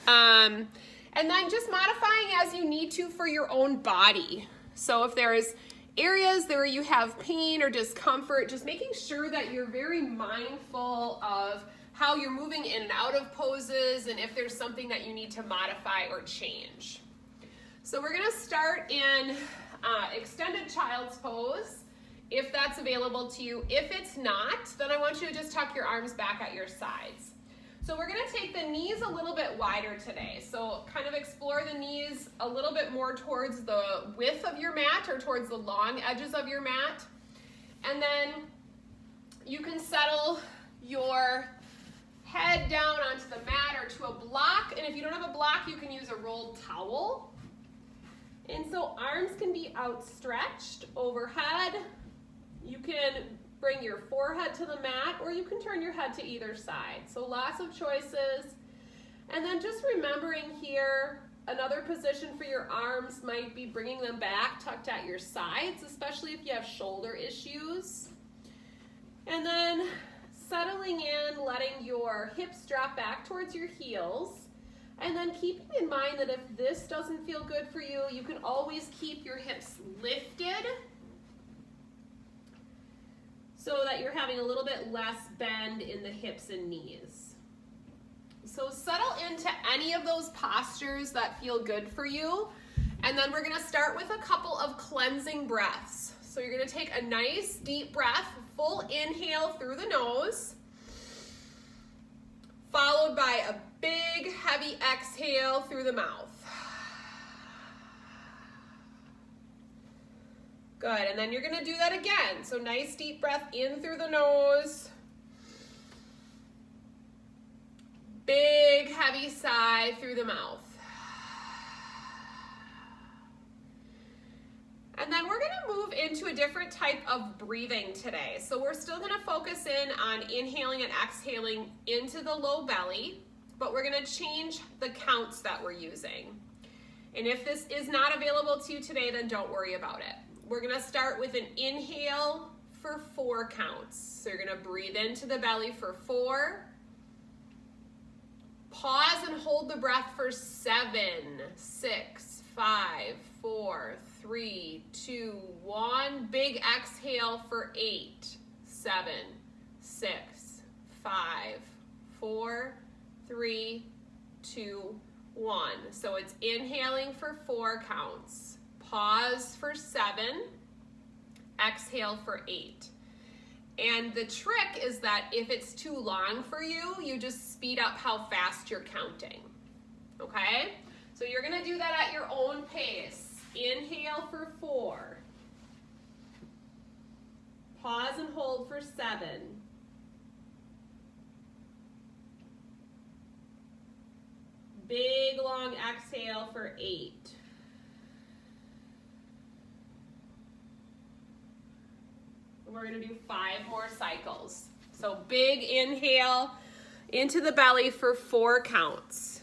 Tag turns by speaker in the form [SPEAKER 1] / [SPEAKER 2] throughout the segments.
[SPEAKER 1] And then just modifying as you need to for your own body. So if there's areas where you have pain or discomfort, just making sure that you're very mindful of how you're moving in and out of poses and if there's something that you need to modify or change. So we're gonna start in extended child's pose, if that's available to you. If it's not, then I want you to just tuck your arms back at your sides. So we're gonna take the knees a little bit wider today. So kind of explore the knees a little bit more towards the width of your mat or towards the long edges of your mat. And then you can settle your head down onto the mat or to a block. And if you don't have a block, you can use a rolled towel. And so arms can be outstretched overhead. You can bring your forehead to the mat, or you can turn your head to either side. So lots of choices. And then just remembering here, another position for your arms might be bringing them back tucked at your sides, especially if you have shoulder issues. And then settling in, letting your hips drop back towards your heels. And then keeping in mind that if this doesn't feel good for you, you can always keep your hips lifted so that you're having a little bit less bend in the hips and knees. So settle into any of those postures that feel good for you. And then we're gonna start with a couple of cleansing breaths. So you're gonna take a nice deep breath, full inhale through the nose, followed by a big heavy exhale through the mouth. Good, and then you're gonna do that again. So nice deep breath in through the nose. Big heavy sigh through the mouth. And then we're gonna move into a different type of breathing today. So we're still gonna focus in on inhaling and exhaling into the low belly, but we're gonna change the counts that we're using. And if this is not available to you today, then don't worry about it. We're gonna start with an inhale for 4 counts. So you're gonna breathe into the belly for 4. Pause and hold the breath for 7, 6, 5, 4, 3, 2, 1. Big exhale for 8, 7, 6, 5, 4, 3, 2, 1. So it's inhaling for 4 counts. Pause for 7, exhale for 8. And the trick is that if it's too long for you, you just speed up how fast you're counting, okay? So you're gonna do that at your own pace. Inhale for 4. Pause and hold for 7. Big long exhale for 8. We're gonna do 5 more cycles. So big inhale into the belly for 4 counts.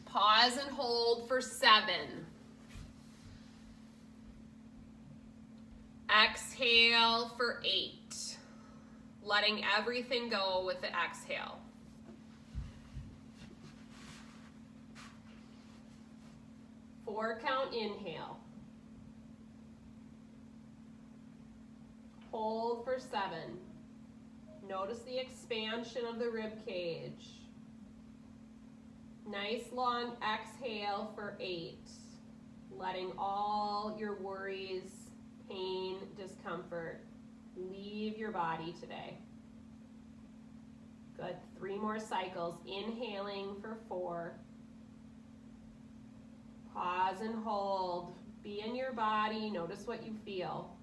[SPEAKER 1] Pause and hold for 7. Exhale for 8. Letting everything go with the exhale. Four count inhale. Hold for 7. Notice the expansion of the rib cage. Nice long exhale for 8. Letting all your worries, pain, discomfort leave your body today. Good. 3 more cycles. Inhaling for 4. Pause and hold. Be in your body. Notice what you feel.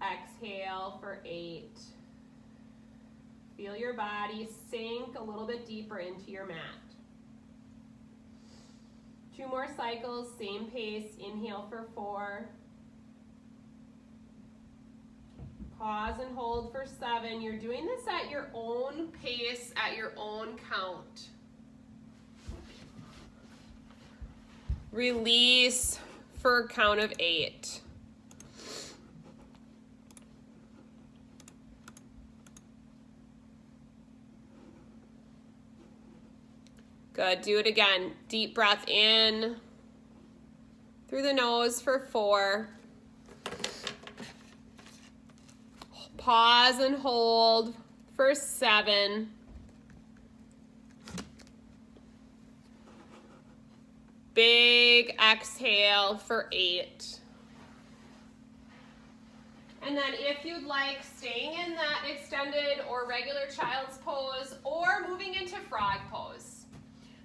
[SPEAKER 1] Exhale for 8. Feel your body sink a little bit deeper into your mat. 2 more cycles, same pace. Inhale for 4. Pause and hold for 7. You're doing this at your own pace, at your own count. Release for a count of 8. Good, do it again. Deep breath in through the nose for 4. Pause and hold for 7. Big exhale for 8. And then if you'd like, staying in that extended or regular child's pose or moving into frog pose.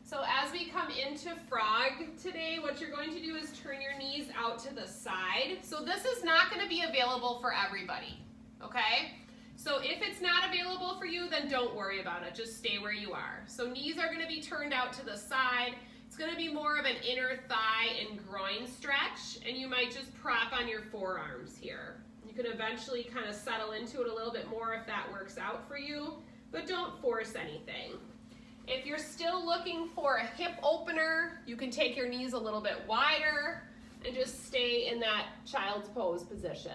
[SPEAKER 1] So as we come into frog today, what you're going to do is turn your knees out to the side. So this is not going to be available for everybody, okay? So if it's not available for you, then don't worry about it. Just stay where you are. So knees are going to be turned out to the side. It's going to be more of an inner thigh and groin stretch, and you might just prop on your forearms here. You can eventually kind of settle into it a little bit more if that works out for you, but don't force anything. If you're still looking for a hip opener, you can take your knees a little bit wider and just stay in that child's pose position.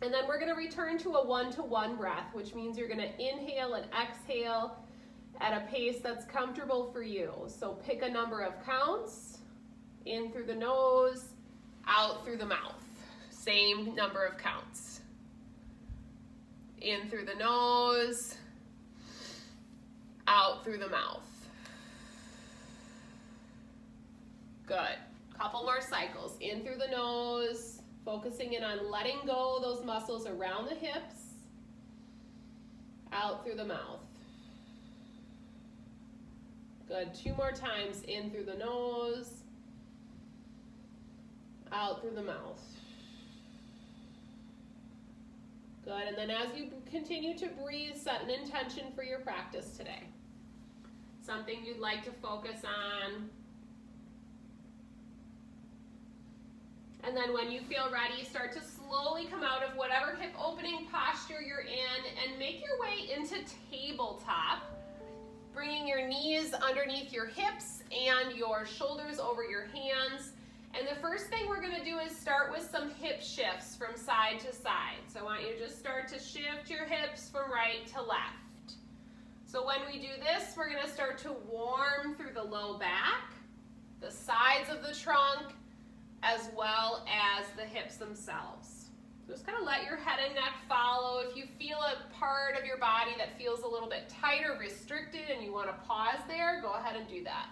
[SPEAKER 1] And then we're going to return to a 1-to-1 breath, which means you're going to inhale and exhale at a pace that's comfortable for you. So pick a number of counts, in through the nose, out through the mouth. Same number of counts. In through the nose, out through the mouth. Good. Couple more cycles. In through the nose, focusing in on letting go those muscles around the hips. Out through the mouth. Good. 2 more times. In through the nose, out through the mouth. Good, and then as you continue to breathe, set an intention for your practice today. Something you'd like to focus on. And then when you feel ready, start to slowly come out of whatever hip opening posture you're in and make your way into tabletop, bringing your knees underneath your hips and your shoulders over your hands. And the first thing we're going to do is start with some hip shifts from side to side. So I want you to just start to shift your hips from right to left. So when we do this, we're going to start to warm through the low back, the sides of the trunk, as well as the hips themselves. Just kind of let your head and neck follow. If you feel a part of your body that feels a little bit tight or restricted and you want to pause there, go ahead and do that.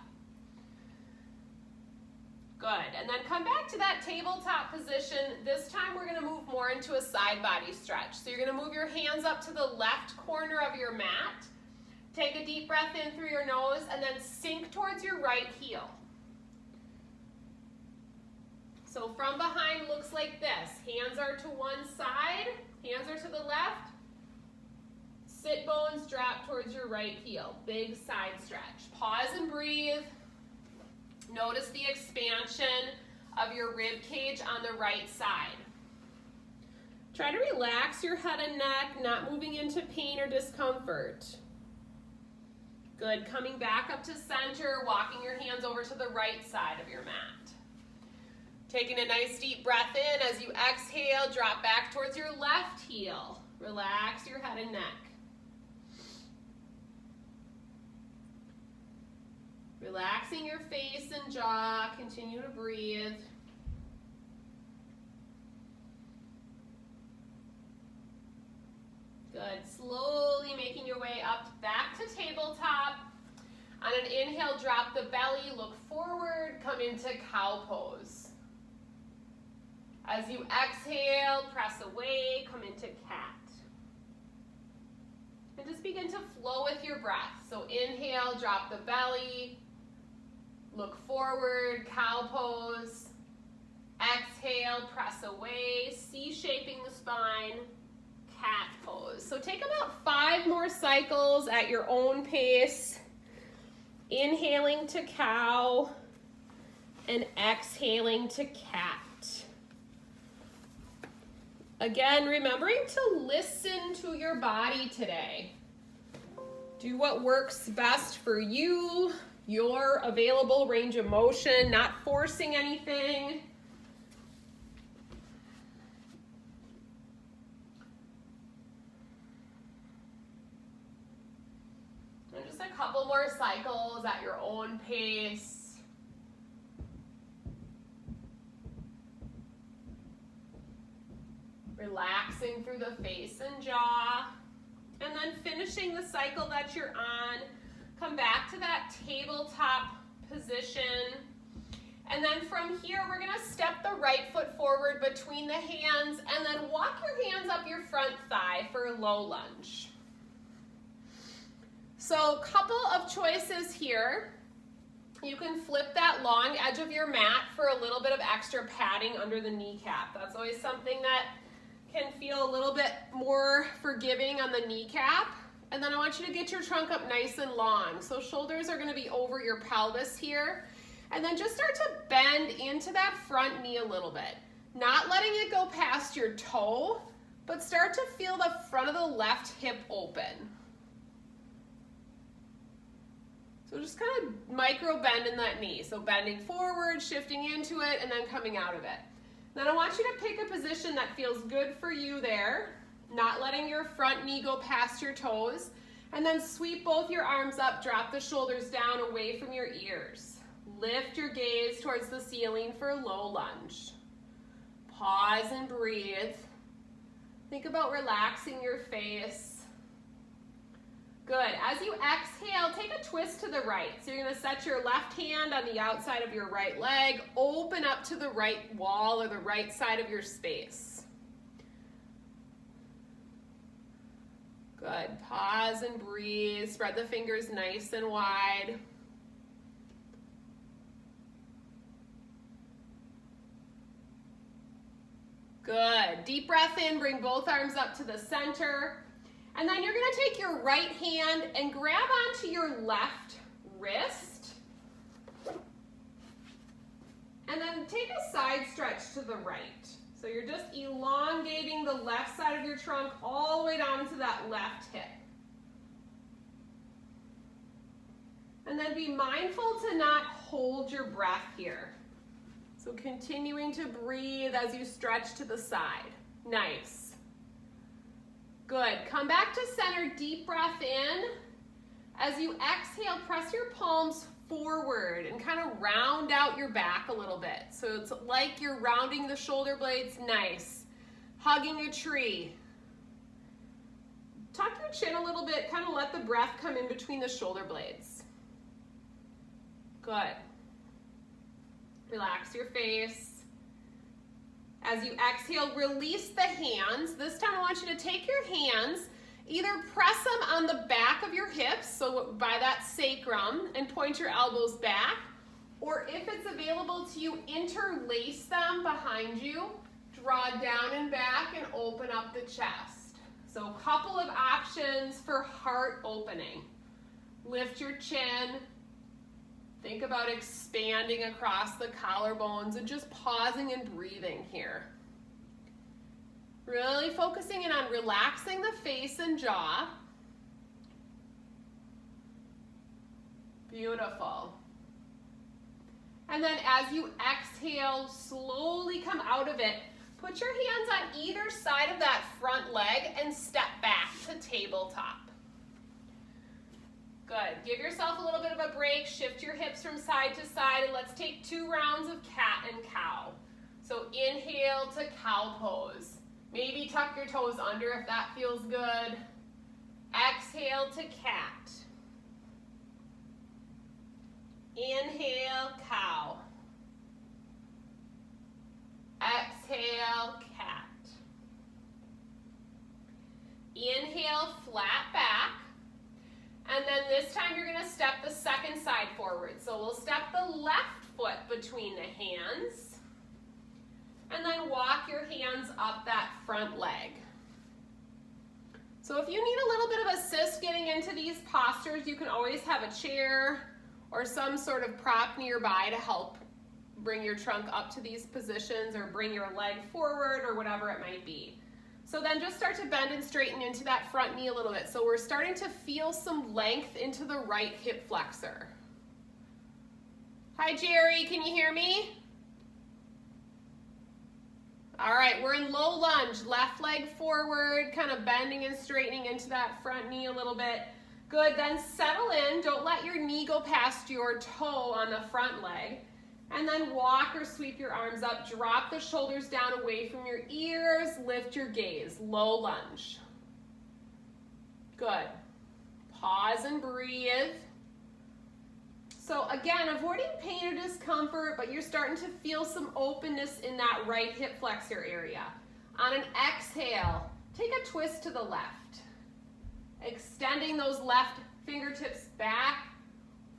[SPEAKER 1] Good, and then come back to that tabletop position. This time we're going to move more into a side body stretch. So you're going to move your hands up to the left corner of your mat. Take a deep breath in through your nose and then sink towards your right heel. So from behind looks like this. Hands are to one side, hands are to the left. Sit bones drop towards your right heel. Big side stretch. Pause and breathe. Notice the expansion of your rib cage on the right side. Try to relax your head and neck, not moving into pain or discomfort. Good, coming back up to center, walking your hands over to the right side of your mat. Taking a nice deep breath in. As you exhale, drop back towards your left heel. Relax your head and neck. Relaxing your face and jaw, continue to breathe. Good, slowly making your way up back to tabletop. On an inhale, drop the belly, look forward, come into cow pose. As you exhale, press away, come into cat. And just begin to flow with your breath. So inhale, drop the belly. Look forward, cow pose. Exhale, press away, C-shaping the spine, cat pose. So take about 5 more cycles at your own pace. Inhaling to cow and exhaling to cat. Again, remembering to listen to your body today. Do what works best for you. Your available range of motion, not forcing anything. And just a couple more cycles at your own pace. Relaxing through the face and jaw. And then finishing the cycle that you're on. Come back to that tabletop position. And then from here, we're going to step the right foot forward between the hands and then walk your hands up your front thigh for a low lunge. So a couple of choices here. You can flip that long edge of your mat for a little bit of extra padding under the kneecap. That's always something that can feel a little bit more forgiving on the kneecap. And then I want you to get your trunk up nice and long. So shoulders are going to be over your pelvis here. And then just start to bend into that front knee a little bit. Not letting it go past your toe, but start to feel the front of the left hip open. So just kind of micro bend in that knee. So bending forward, shifting into it, and then coming out of it. Then I want you to pick a position that feels good for you there, not letting your front knee go past your toes. And then sweep both your arms up, drop the shoulders down away from your ears. Lift your gaze towards the ceiling for a low lunge. Pause and breathe. Think about relaxing your face. Good. As you exhale, take a twist to the right. So you're going to set your left hand on the outside of your right leg, open up to the right wall or the right side of your space. Good. Pause and breathe. Spread the fingers nice and wide. Good. Deep breath in, bring both arms up to the center. And then you're going to take your right hand and grab onto your left wrist. And then take a side stretch to the right. So you're just elongating the left side of your trunk all the way down to that left hip. And then be mindful to not hold your breath here. So continuing to breathe as you stretch to the side. Nice. Good. Come back to center, deep breath in. As you exhale, press your palms forward and kind of round out your back a little bit. So it's like you're rounding the shoulder blades. Nice. Hugging a tree. Tuck your chin a little bit, kind of let the breath come in between the shoulder blades. Good. Relax your face. As you exhale, release the hands. This time I want you to take your hands, either press them on the back of your hips, so by that sacrum, and point your elbows back, or if it's available to you, interlace them behind you, draw down and back, and open up the chest. So a couple of options for heart opening. Lift your chin. Think about expanding across the collarbones and just pausing and breathing here. Really focusing in on relaxing the face and jaw. Beautiful. And then as you exhale, slowly come out of it. Put your hands on either side of that front leg and step back to tabletop. Good. Give yourself a little bit of a break. Shift your hips from side to side, and let's take 2 rounds of cat and cow. So inhale to cow pose. Maybe tuck your toes under if that feels good. Exhale to cat. Inhale, cow. Exhale, cat. Inhale, flat back. And then this time you're going to step the second side forward. So we'll step the left foot between the hands. And then walk your hands up that front leg. So if you need a little bit of assist getting into these postures, you can always have a chair or some sort of prop nearby to help bring your trunk up to these positions or bring your leg forward or whatever it might be. So then just start to bend and straighten into that front knee a little bit. So we're starting to feel some length into the right hip flexor. Hi Jerry, can you hear me? All right, we're in low lunge, left leg forward, kind of bending and straightening into that front knee a little bit. Good, then settle in. Don't let your knee go past your toe on the front leg. And then walk or sweep your arms up. Drop the shoulders down away from your ears. Lift your gaze. Low lunge. Good. Pause and breathe. So again, avoiding pain or discomfort, but you're starting to feel some openness in that right hip flexor area. On an exhale, take a twist to the left. Extending those left fingertips back,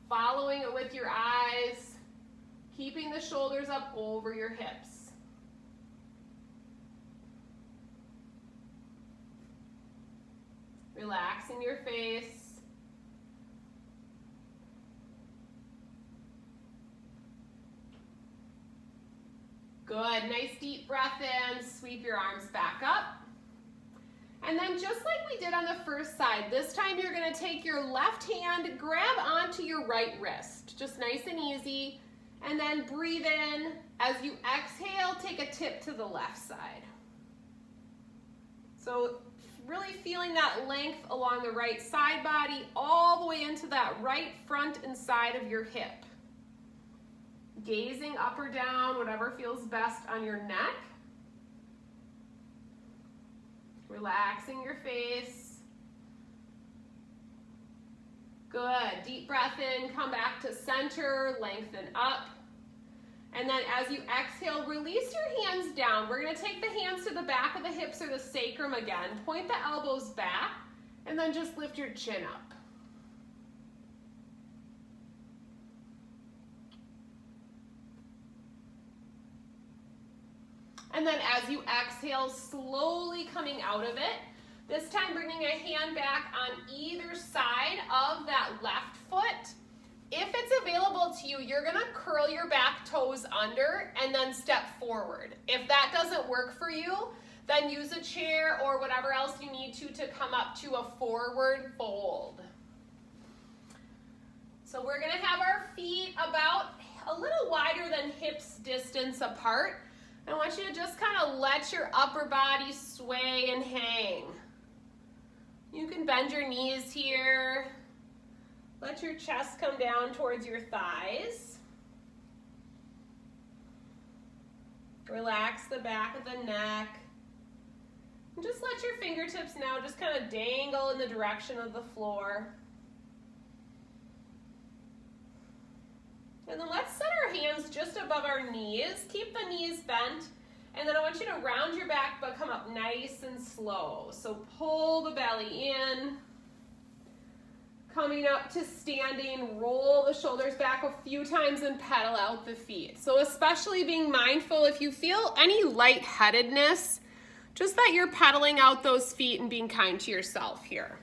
[SPEAKER 1] following it with your eyes, keeping the shoulders up over your hips. Relaxing your face. Good, nice deep breath in, sweep your arms back up. And then just like we did on the first side, this time you're gonna take your left hand, grab onto your right wrist, just nice and easy, and then breathe in. As you exhale, take a tip to the left side. So really feeling that length along the right side body, all the way into that right front and side of your hip. Gazing up or down, whatever feels best on your neck. Relaxing your face. Good, deep breath in, come back to center, lengthen up. And then as you exhale, release your hands down. We're gonna take the hands to the back of the hips or the sacrum again. Point the elbows back, and then just lift your chin up. And then as you exhale, slowly coming out of it, this time bringing a hand back on either side of that left foot. If it's available to you, you're gonna curl your back toes under and then step forward. If that doesn't work for you, then use a chair or whatever else you need to come up to a forward fold. So we're gonna have our feet about a little wider than hips distance apart. I want you to just kind of let your upper body sway and hang. You can bend your knees here. Let your chest come down towards your thighs. Relax the back of the neck. And just let your fingertips now just kind of dangle in the direction of the floor. And then let's set our hands just above our knees. Keep the knees bent. And then I want you to round your back but come up nice and slow. So pull the belly in. Coming up to standing, roll the shoulders back a few times and pedal out the feet. So especially being mindful if you feel any lightheadedness, just that you're pedaling out those feet and being kind to yourself here.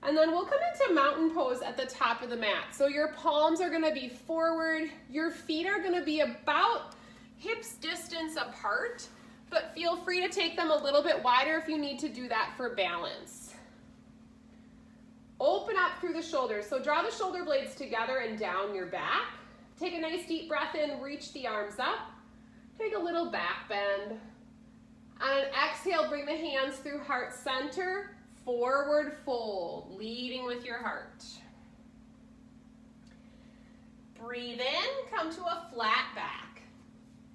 [SPEAKER 1] And then we'll come into mountain pose at the top of the mat. So your palms are gonna be forward, your feet are gonna be about hips distance apart, but feel free to take them a little bit wider if you need to do that for balance. Open up through the shoulders. So draw the shoulder blades together and down your back. Take a nice deep breath in, reach the arms up. Take a little back bend. On an exhale, bring the hands through heart center. Forward fold, leading with your heart. Breathe in, come to a flat back.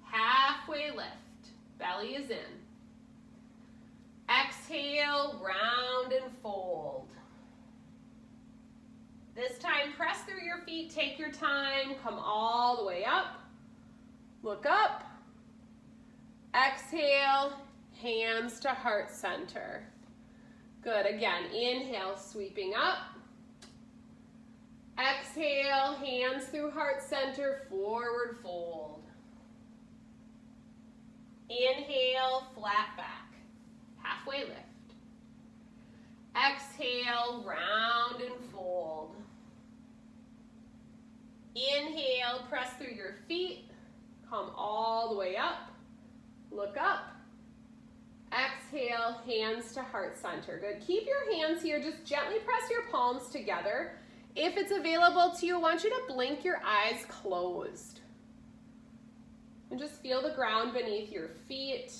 [SPEAKER 1] Halfway lift, belly is in. Exhale, round and fold. This time, press through your feet, take your time, come all the way up. Look up. Exhale, hands to heart center. Good, again, inhale, sweeping up. Exhale, hands through heart center, forward fold. Inhale, flat back, halfway lift. Exhale, round and fold. Inhale, press through your feet, come all the way up, look up. Exhale, hands to heart center. Good. Keep your hands here. Just gently press your palms together. If it's available to you, I want you to blink your eyes closed. And just feel the ground beneath your feet.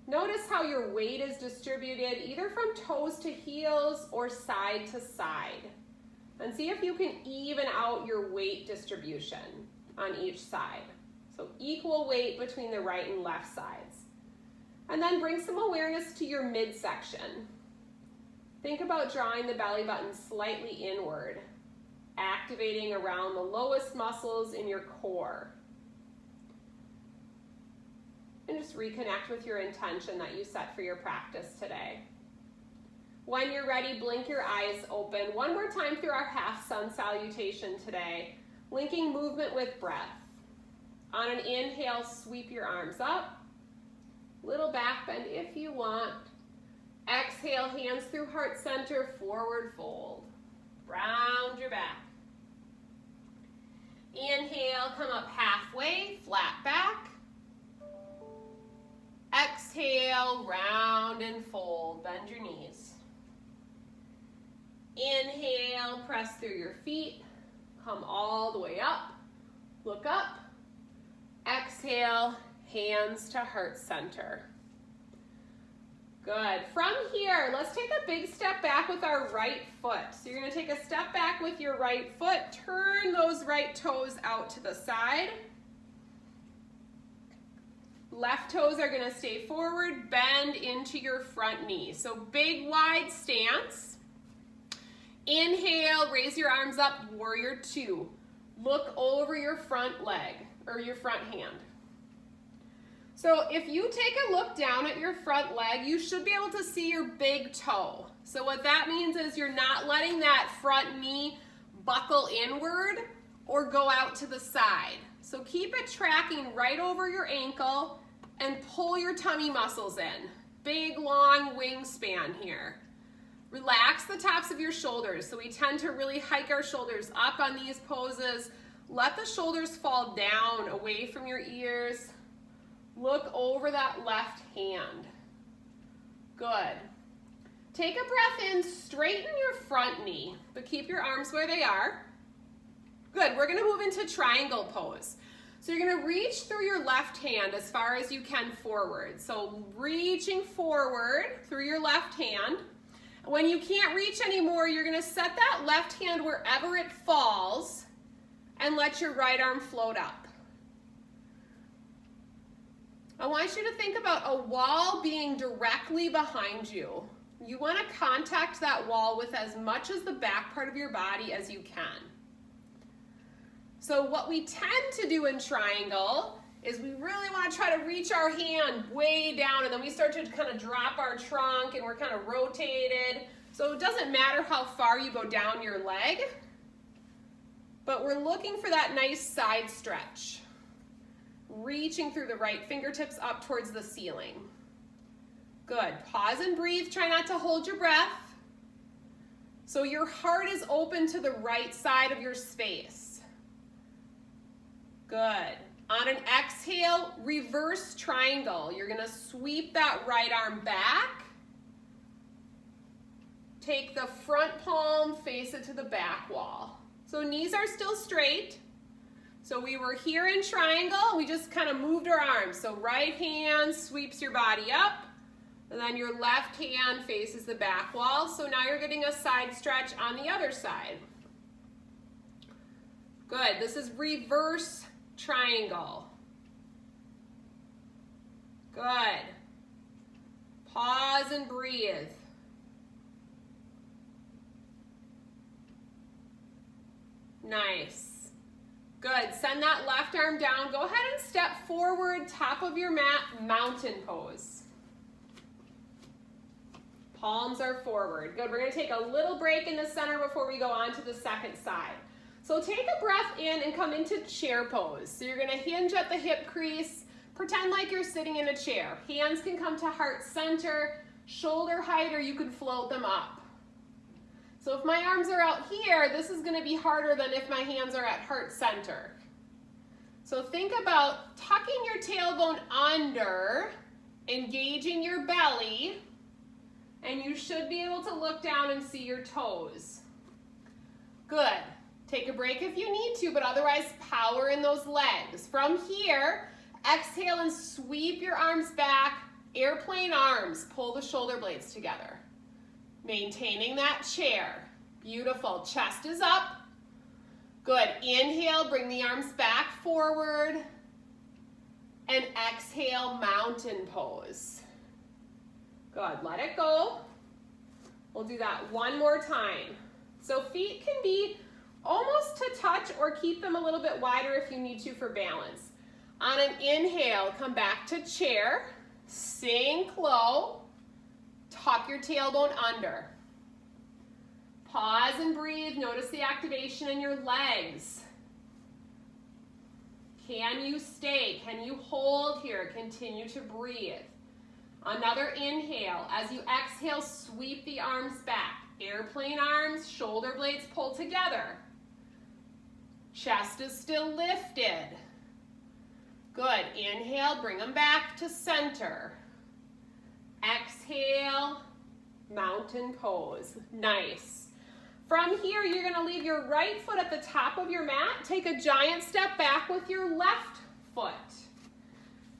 [SPEAKER 1] Notice how your weight is distributed either from toes to heels or side to side. And see if you can even out your weight distribution on each side. So equal weight between the right and left sides. And then bring some awareness to your midsection. Think about drawing the belly button slightly inward, activating around the lowest muscles in your core. And just reconnect with your intention that you set for your practice today. When you're ready, blink your eyes open. One more time through our half sun salutation today, linking movement with breath. On an inhale, sweep your arms up. Little back bend if you want. Exhale, hands through heart center, forward fold. Round your back. Inhale, come up halfway, flat back. Exhale, round and fold, bend your knees. Inhale, press through your feet, come all the way up, look up. Exhale, hands to heart center. Good. From here, let's take a big step back with our right foot. So you're going to take a step back with your right foot, turn those right toes out to the side. Left toes are going to stay forward, bend into your front knee. So big wide stance. Inhale, raise your arms up, warrior two. Look over your front leg or your front hand. So if you take a look down at your front leg, you should be able to see your big toe. So what that means is you're not letting that front knee buckle inward or go out to the side. So keep it tracking right over your ankle and pull your tummy muscles in. Big, long wingspan here. Relax the tops of your shoulders. So we tend to really hike our shoulders up on these poses. Let the shoulders fall down away from your ears. Look over that left hand. Good. Take a breath in, straighten your front knee, but keep your arms where they are. Good, we're gonna move into triangle pose. So you're gonna reach through your left hand as far as you can forward. So reaching forward through your left hand. When you can't reach anymore, you're gonna set that left hand wherever it falls and let your right arm float up. I want you to think about a wall being directly behind you. You want to contact that wall with as much as the back part of your body as you can. So what we tend to do in triangle is we really want to try to reach our hand way down, and then we start to kind of drop our trunk and we're kind of rotated. So it doesn't matter how far you go down your leg, but we're looking for that nice side stretch. Reaching through the right fingertips up towards the ceiling. Good. Pause and breathe. Try not to hold your breath. So your heart is open to the right side of your space. Good. On an exhale, reverse triangle. You're going to sweep that right arm back. Take the front palm, face it to the back wall. So knees are still straight. So we were here in triangle, we just kind of moved our arms. So right hand sweeps your body up, and then your left hand faces the back wall. So now you're getting a side stretch on the other side. Good, this is reverse triangle. Good. Pause and breathe. Nice. Good, send that left arm down. Go ahead and step forward, top of your mat, mountain pose. Palms are forward. Good, we're gonna take a little break in the center before we go on to the second side. So take a breath in and come into chair pose. So you're gonna hinge at the hip crease, pretend like you're sitting in a chair. Hands can come to heart center, shoulder height, or you can float them up. So if my arms are out here, this is going to be harder than if my hands are at heart center. So think about tucking your tailbone under, engaging your belly, and you should be able to look down and see your toes. Good. Take a break if you need to, but otherwise power in those legs. From here, exhale and sweep your arms back, Airplane arms, pull the shoulder blades together. Maintaining that chair. Beautiful, chest is up. Good, inhale, bring the arms back forward. And exhale, mountain pose. Good, let it go. We'll do that one more time. So feet can be almost to touch or keep them a little bit wider if you need to for balance. On an inhale, come back to chair, sink low, tuck your tailbone under. Pause and breathe, notice the activation in your legs. Can you stay? Can you hold here? Continue to breathe. Another inhale. As you exhale, sweep the arms back. Airplane arms, shoulder blades pull together. Chest is still lifted. Good. Inhale, bring them back to center. Exhale, mountain pose. Nice. From here, you're going to leave your right foot at the top of your mat. Take a giant step back with your left foot.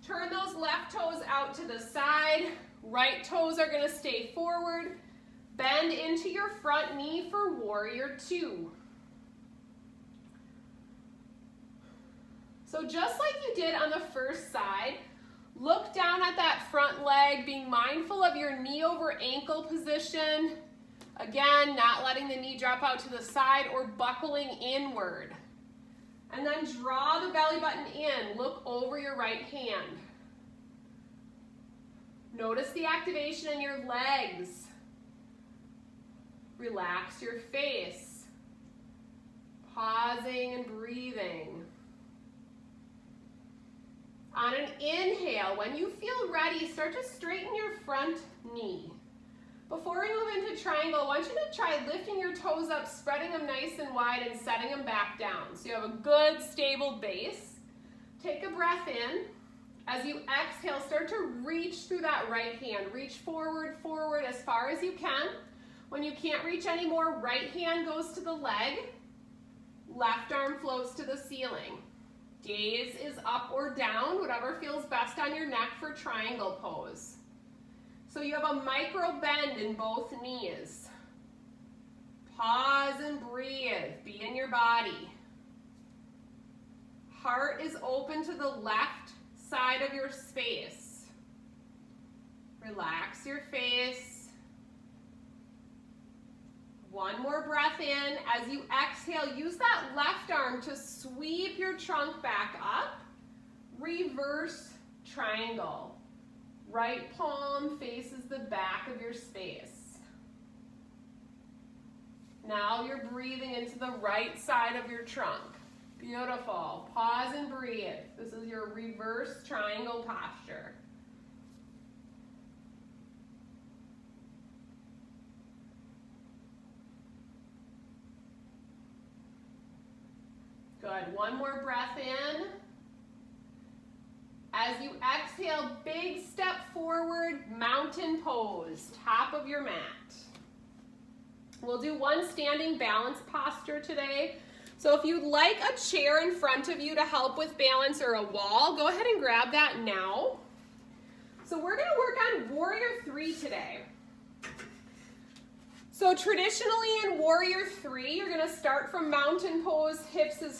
[SPEAKER 1] Turn those left toes out to the side. Right toes are going to stay forward. Bend into your front knee for warrior two. So just like you did on the first side, look down at that front leg, being mindful of your knee over ankle position. Again, not letting the knee drop out to the side or buckling inward. And then draw the belly button in. Look over your right hand. Notice the activation in your legs. Relax your face. Pausing and breathing. On an inhale, when you feel ready, start to straighten your front knee. Before we move into triangle, I want you to try lifting your toes up, spreading them nice and wide, and setting them back down. So you have a good, stable base. Take a breath in. As you exhale, start to reach through that right hand. Reach forward, forward as far as you can. When you can't reach anymore, right hand goes to the leg. Left arm floats to the ceiling. Gaze is up or down, whatever feels best on your neck for triangle pose. So you have a micro bend in both knees. Pause and breathe. Be in your body. Heart is open to the left side of your space. Relax your face. One more breath in. As you exhale, use that left arm to sweep your trunk back up. Reverse triangle. Right palm faces the back of your space. Now you're breathing into the right side of your trunk. Beautiful. Pause and breathe. This is your reverse triangle posture. Good. One more breath in. As you exhale, big step forward, mountain pose, top of your mat. We'll do one standing balance posture today. So if you'd like a chair in front of you to help with balance or a wall, go ahead and grab that now. So we're going to work on warrior three today. So traditionally in warrior three, you're going to start from mountain pose, hips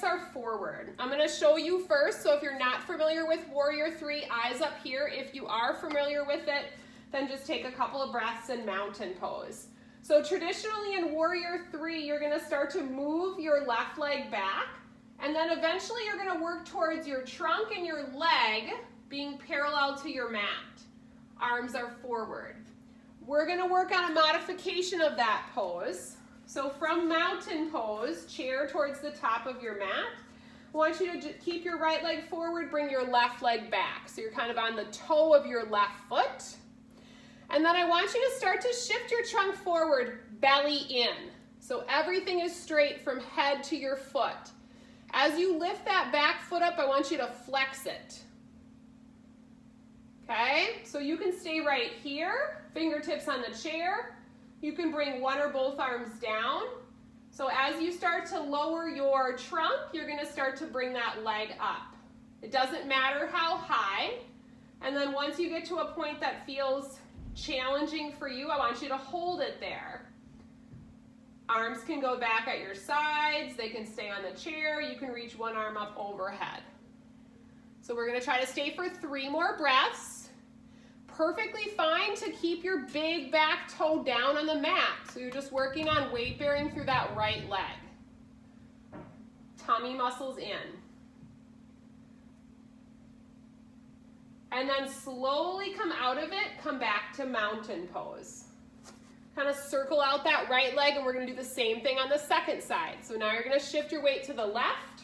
[SPEAKER 1] are forward. I'm going to show you first, so if you're not familiar with warrior three, eyes up here. If you are familiar with it, then just take a couple of breaths in mountain pose. So traditionally in warrior three, you're going to start to move your left leg back, and then eventually you're going to work towards your trunk and your leg being parallel to your mat. Arms are forward. We're going to work on a modification of that pose. So from mountain pose, chair towards the top of your mat. I want you to keep your right leg forward, bring your left leg back. So you're kind of on the toe of your left foot. And then I want you to start to shift your trunk forward, belly in. So everything is straight from head to your foot. As you lift that back foot up, I want you to flex it. Okay, so you can stay right here, fingertips on the chair. You can bring one or both arms down. So as you start to lower your trunk, you're going to start to bring that leg up. It doesn't matter how high. And then once you get to a point that feels challenging for you, I want you to hold it there. Arms can go back at your sides, they can stay on the chair, you can reach one arm up overhead. So we're gonna try to stay for 3 more breaths. Perfectly fine to keep your big back toe down on the mat. So you're just working on weight bearing through that right leg. Tummy muscles in. And then slowly come out of it, come back to mountain pose. Kind of circle out that right leg, and we're gonna do the same thing on the second side. So now you're gonna shift your weight to the left.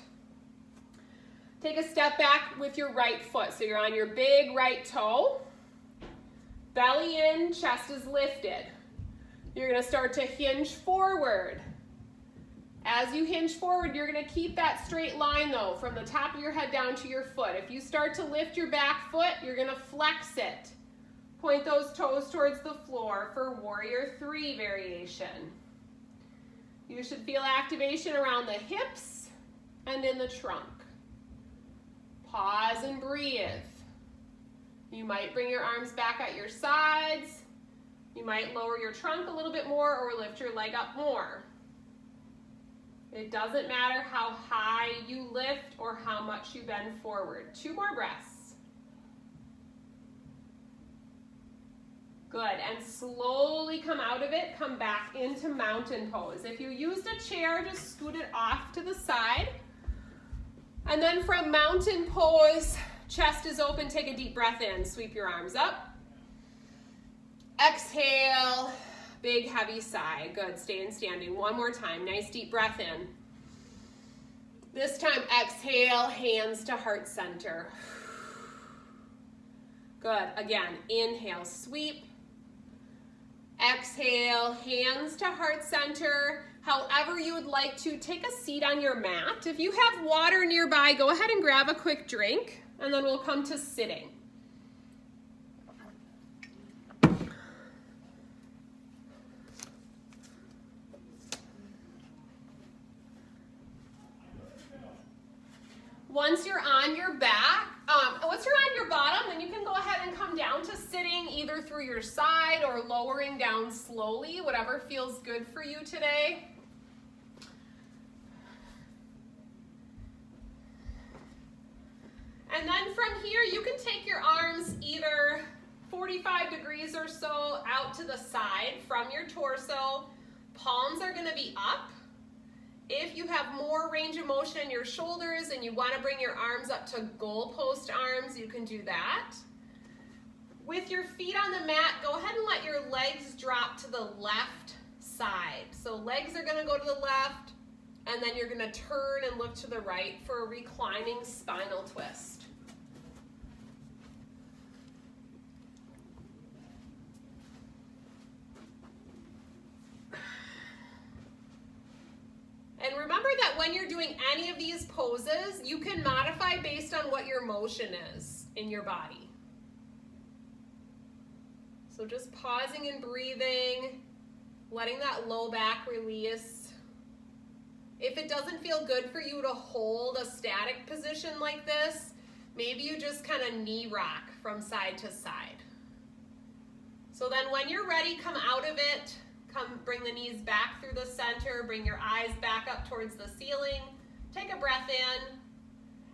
[SPEAKER 1] Take a step back with your right foot. So you're on your big right toe. Belly in, chest is lifted. You're gonna start to hinge forward. As you hinge forward, you're gonna keep that straight line though, from the top of your head down to your foot. If you start to lift your back foot, you're gonna flex it. Point those toes towards the floor for Warrior 3 variation. You should feel activation around the hips and in the trunk. Pause and breathe. You might bring your arms back at your sides. You might lower your trunk a little bit more or lift your leg up more. It doesn't matter how high you lift or how much you bend forward. 2 more breaths. Good, and slowly come out of it, come back into mountain pose. If you used a chair, just scoot it off to the side. And then from mountain pose, chest is open, take a deep breath in, sweep your arms up. Exhale, big heavy sigh. Good, stay in standing. 1 more time, nice deep breath in. This time, exhale, hands to heart center. Good, again, inhale, sweep. Exhale, hands to heart center. However you would like to, take a seat on your mat. If you have water nearby, go ahead and grab a quick drink, and then we'll come to sitting. Once you're on your back, once you're on your bottom, then you can go ahead and come down to sitting either through your side or lowering down slowly, whatever feels good for you today. And then from here, you can take your arms either 45 degrees or so out to the side from your torso. Palms are gonna be up. If you have more range of motion in your shoulders and you want to bring your arms up to goalpost arms, you can do that. With your feet on the mat, go ahead and let your legs drop to the left side. So legs are going to go to the left, and then you're going to turn and look to the right for a reclining spinal twist. And remember that when you're doing any of these poses, you can modify based on what your motion is in your body. So just pausing and breathing, letting that low back release. If it doesn't feel good for you to hold a static position like this, maybe you just kind of knee rock from side to side. So then when you're ready, come out of it. Bring the knees back through the center, bring your eyes back up towards the ceiling. Take a breath in,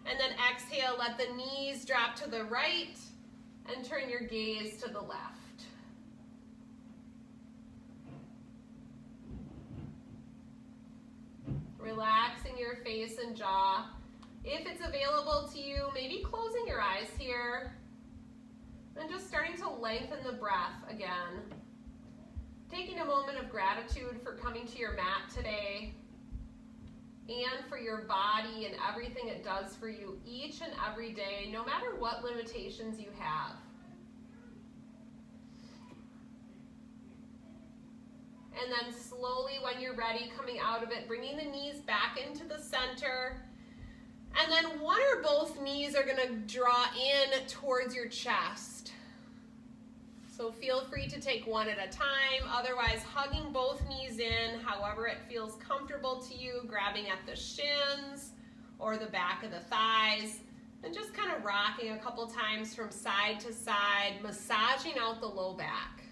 [SPEAKER 1] and then exhale, let the knees drop to the right, and turn your gaze to the left. Relaxing your face and jaw. If it's available to you, maybe closing your eyes here, and just starting to lengthen the breath again. Taking a moment of gratitude for coming to your mat today and for your body and everything it does for you each and every day, no matter what limitations you have. And then slowly, when you're ready, coming out of it, bringing the knees back into the center. And then one or both knees are going to draw in towards your chest. So feel free to take one at a time, otherwise hugging both knees in, however it feels comfortable to you, grabbing at the shins or the back of the thighs. And just kind of rocking a couple times from side to side, massaging out the low back.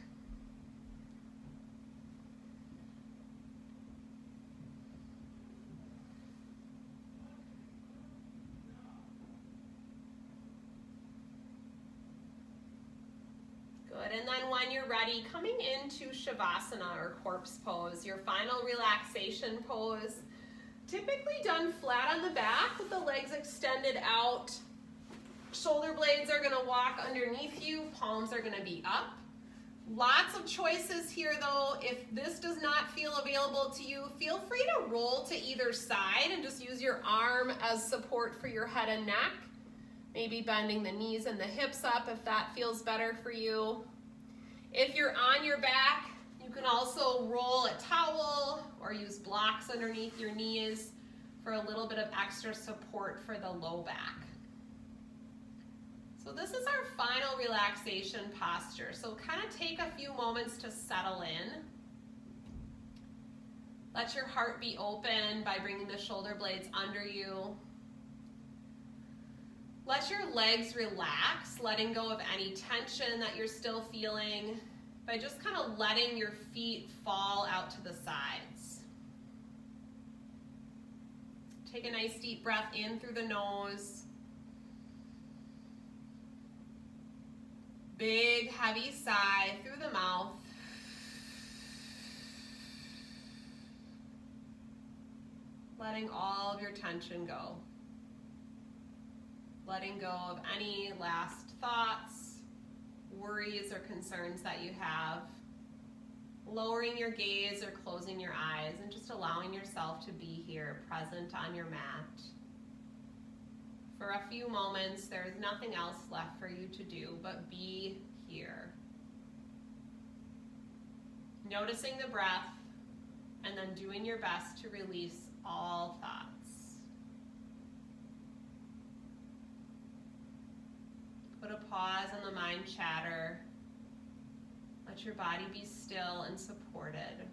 [SPEAKER 1] Good, and then when you're ready, coming into Shavasana or corpse pose, your final relaxation pose. Typically done flat on the back with the legs extended out. Shoulder blades are gonna walk underneath you, palms are gonna be up. Lots of choices here though. If this does not feel available to you, feel free to roll to either side and just use your arm as support for your head and neck. Maybe bending the knees and the hips up if that feels better for you. If you're on your back, you can also roll a towel or use blocks underneath your knees for a little bit of extra support for the low back. So this is our final relaxation posture. So kind of take a few moments to settle in. Let your heart be open by bringing the shoulder blades under you. Let your legs relax, letting go of any tension that you're still feeling by just kind of letting your feet fall out to the sides. Take a nice deep breath in through the nose. Big, heavy sigh through the mouth. Letting all of your tension go. Letting go of any last thoughts, worries, or concerns that you have. Lowering your gaze or closing your eyes and just allowing yourself to be here, present on your mat. For a few moments, there is nothing else left for you to do but be here. Noticing the breath and then doing your best to release all thoughts. Put a pause on the mind chatter. Let your body be still and supported.